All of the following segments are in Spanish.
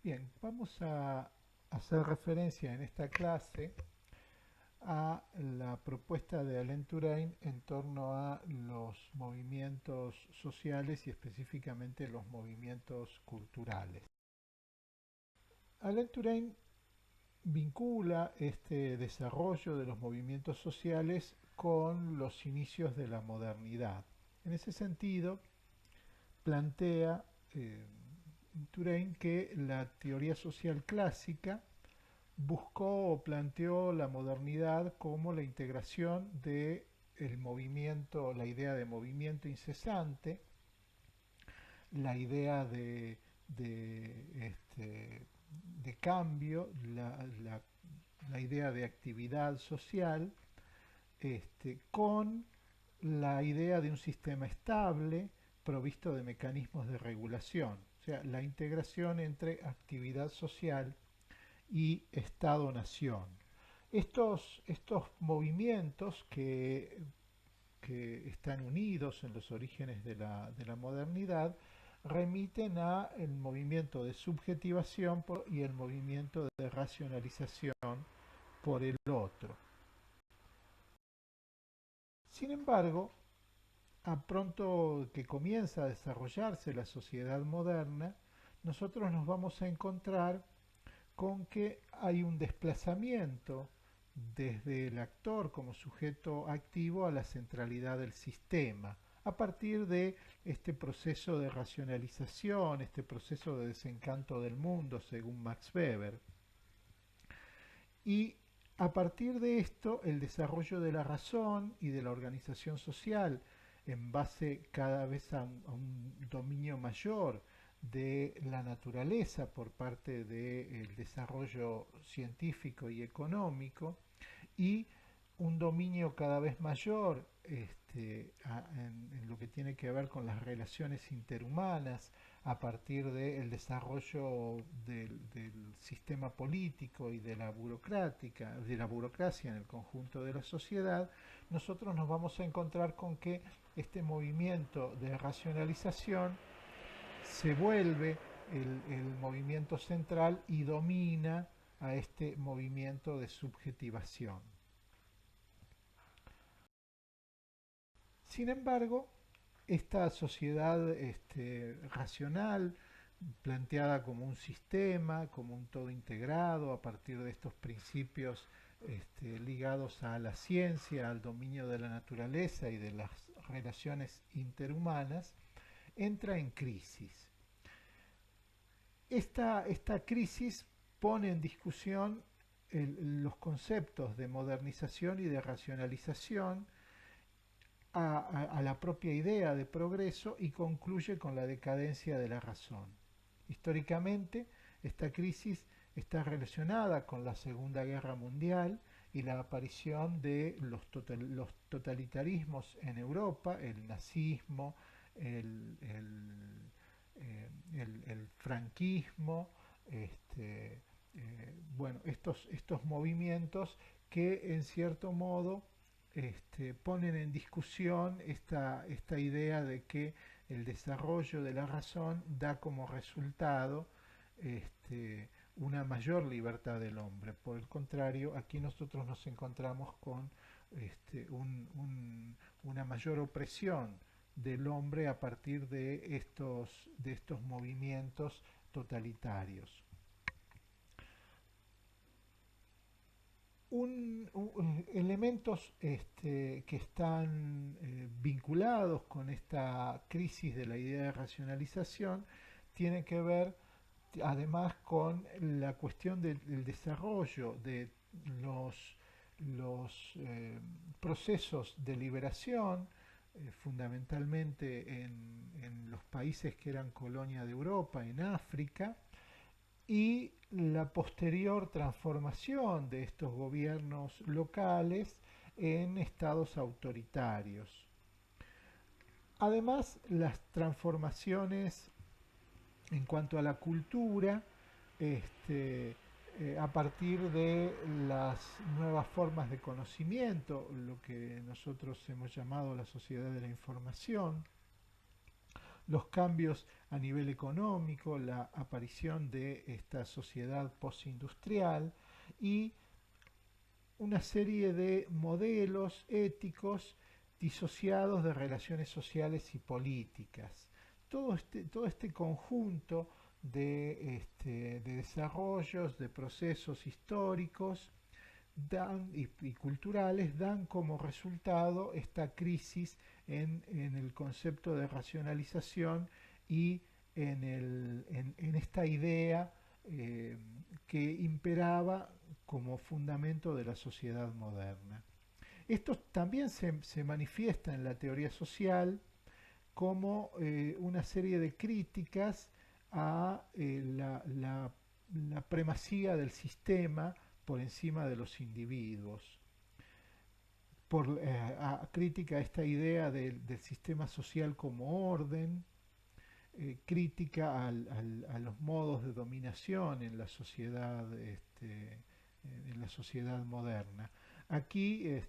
Bien, vamos a hacer referencia en esta clase a la propuesta de Alain Touraine en torno a los movimientos sociales y específicamente los movimientos culturales. Alain Touraine vincula este desarrollo de los movimientos sociales con los inicios de la modernidad. En ese sentido, plantea Touraine que la teoría social clásica buscó o planteó la modernidad como la integración de el movimiento, la idea de movimiento incesante, la idea de cambio, la idea de actividad social, con la idea de un sistema estable provisto de mecanismos de regulación, o sea, la integración entre actividad social y Estado-Nación. Estos movimientos que están unidos en los orígenes de la modernidad remiten a el movimiento de subjetivación y el movimiento de racionalización por el otro. Sin embargo, a pronto que comienza a desarrollarse la sociedad moderna, nosotros nos vamos a encontrar con que hay un desplazamiento desde el actor como sujeto activo a la centralidad del sistema, a partir de este proceso de racionalización, este proceso de desencanto del mundo, según Max Weber. Y a partir de esto, el desarrollo de la razón y de la organización social, en base cada vez a un dominio mayor de la naturaleza por parte del desarrollo científico y económico, y un dominio cada vez mayor en lo que tiene que ver con las relaciones interhumanas a partir del desarrollo del sistema político y de la burocracia en el conjunto de la sociedad, nosotros nos vamos a encontrar con que este movimiento de racionalización se vuelve el movimiento central y domina a este movimiento de subjetivación. Sin embargo, esta sociedad racional, planteada como un sistema, como un todo integrado, a partir de estos principios ligados a la ciencia, al dominio de la naturaleza y de las relaciones interhumanas, entra en crisis. Esta crisis pone en discusión los conceptos de modernización y de racionalización a la propia idea de progreso y concluye con la decadencia de la razón. Históricamente, esta crisis está relacionada con la Segunda Guerra Mundial y la aparición de los totalitarismos en Europa, el nazismo, el, el, el franquismo, bueno, estos movimientos que en cierto modo ponen en discusión esta idea de que el desarrollo de la razón da como resultado una mayor libertad del hombre. Por el contrario, aquí nosotros nos encontramos con una mayor opresión del hombre a partir de estos movimientos totalitarios. Elementos que están vinculados con esta crisis de la idea de racionalización tienen que ver además con la cuestión del desarrollo de los procesos de liberación, fundamentalmente en los países que eran colonia de Europa, en África, y la posterior transformación de estos gobiernos locales en estados autoritarios. Además, las transformaciones en cuanto a la cultura, a partir de las nuevas formas de conocimiento, lo que nosotros hemos llamado la sociedad de la información, los cambios a nivel económico, la aparición de esta sociedad postindustrial y una serie de modelos éticos disociados de relaciones sociales y políticas. Todo este conjunto de desarrollos, de procesos históricos y culturales dan como resultado esta crisis en el concepto de racionalización y en esta idea eh, que imperaba como fundamento de la sociedad moderna. Esto también se manifiesta en la teoría social como una serie de críticas a la primacía del sistema por encima de los individuos, a crítica a esta idea del sistema social como orden, crítica a los modos de dominación en la sociedad moderna. Aquí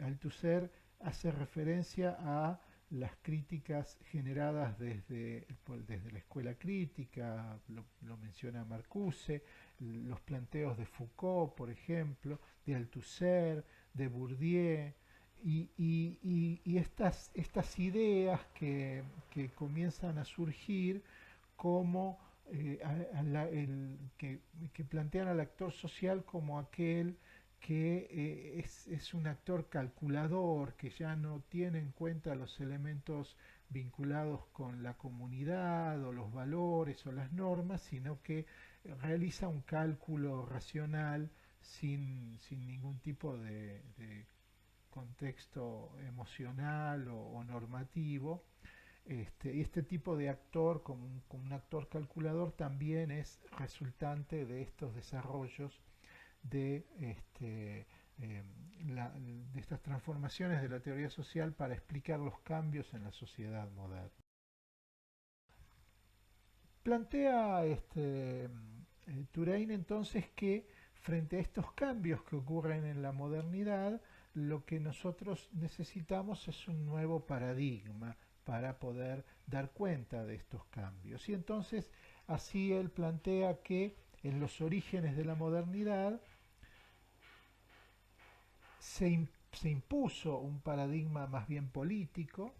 Althusser hace referencia a las críticas generadas desde la escuela crítica, lo menciona Marcuse, los planteos de Foucault, por ejemplo, de Althusser, de Bourdieu, y estas ideas que comienzan a surgir como que plantean al actor social como aquel que es un actor calculador, que ya no tiene en cuenta los elementos vinculados con la comunidad o los valores o las normas, sino que realiza un cálculo racional sin ningún tipo de contexto emocional o normativo. Este tipo de actor, como un actor calculador, también es resultante de estos desarrollos de, eh, de estas transformaciones de la teoría social para explicar los cambios en la sociedad moderna. Plantea Turain entonces que frente a estos cambios que ocurren en la modernidad, lo que nosotros necesitamos es un nuevo paradigma para poder dar cuenta de estos cambios. Y entonces así él plantea que en los orígenes de la modernidad se impuso un paradigma más bien político,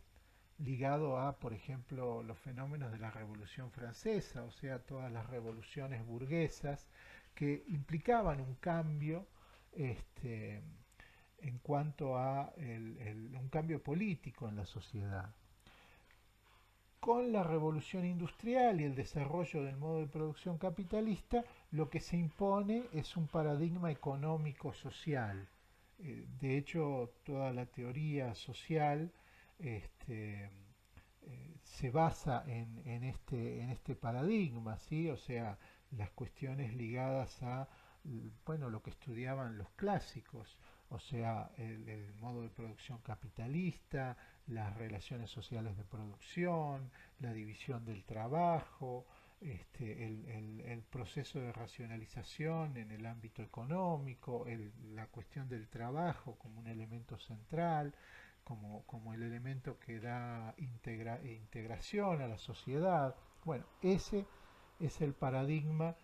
ligado a, por ejemplo, los fenómenos de la Revolución Francesa, o sea, todas las revoluciones burguesas que implicaban un cambio en cuanto a un cambio político en la sociedad. Con la revolución industrial y el desarrollo del modo de producción capitalista, lo que se impone es un paradigma económico-social. De hecho, toda la teoría social este, se basa en este paradigma, ¿sí? O sea, las cuestiones ligadas a bueno, lo que estudiaban los clásicos, o sea, el modo de producción capitalista, las relaciones sociales de producción, la división del trabajo, el proceso de racionalización en el ámbito económico, la cuestión del trabajo como un elemento central, como el elemento que da integración a la sociedad. Bueno, ese es el paradigma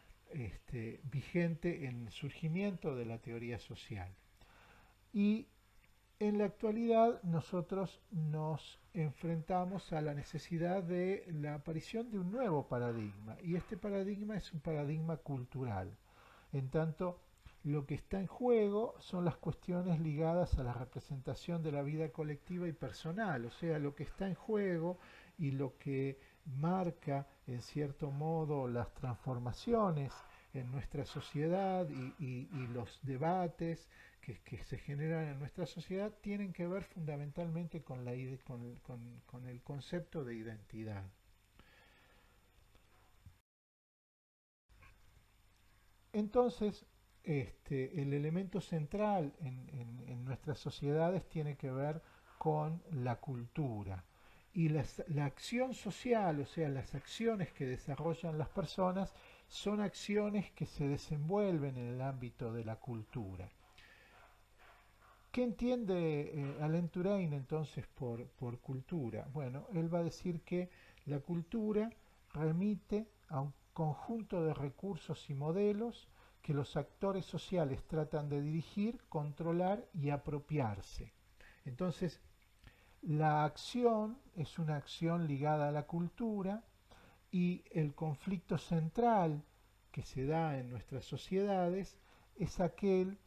vigente en el surgimiento de la teoría social. Y en la actualidad nosotros nos enfrentamos a la necesidad de la aparición de un nuevo paradigma, y este paradigma es un paradigma cultural. En tanto, lo que está en juego son las cuestiones ligadas a la representación de la vida colectiva y personal, o sea, lo que está en juego y lo que marca en cierto modo las transformaciones en nuestra sociedad y los debates que se generan en nuestra sociedad tienen que ver fundamentalmente con el concepto de identidad. Entonces, el elemento central en nuestras sociedades tiene que ver con la cultura. Y la acción social, o sea, las acciones que desarrollan las personas, son acciones que se desenvuelven en el ámbito de la cultura. ¿Qué entiende Alain Touraine entonces por cultura? Bueno, él va a decir que La cultura remite a un conjunto de recursos y modelos que los actores sociales tratan de dirigir, controlar y apropiarse. Entonces, la acción es una acción ligada a la cultura y el conflicto central que se da en nuestras sociedades es aquel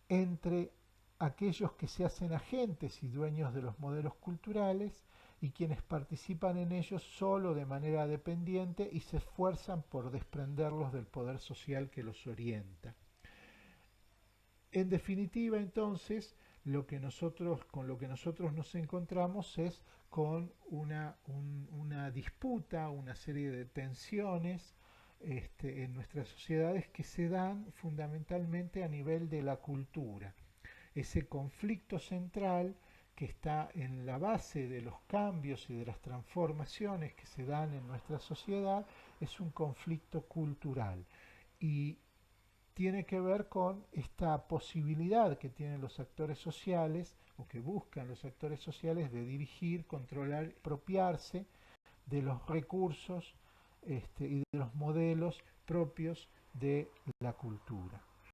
entre aquellos que se hacen agentes y dueños de los modelos culturales y quienes participan en ellos solo de manera dependiente y se esfuerzan por desprenderlos del poder social que los orienta. En definitiva, entonces, con lo que nosotros nos encontramos es con una disputa, una serie de tensiones en nuestras sociedades que se dan fundamentalmente a nivel de la cultura. Ese conflicto central que está en la base de los cambios y de las transformaciones que se dan en nuestra sociedad es un conflicto cultural y tiene que ver con esta posibilidad que tienen los actores sociales o que buscan los actores sociales de dirigir, controlar, apropiarse de los recursos y de los modelos propios de la cultura.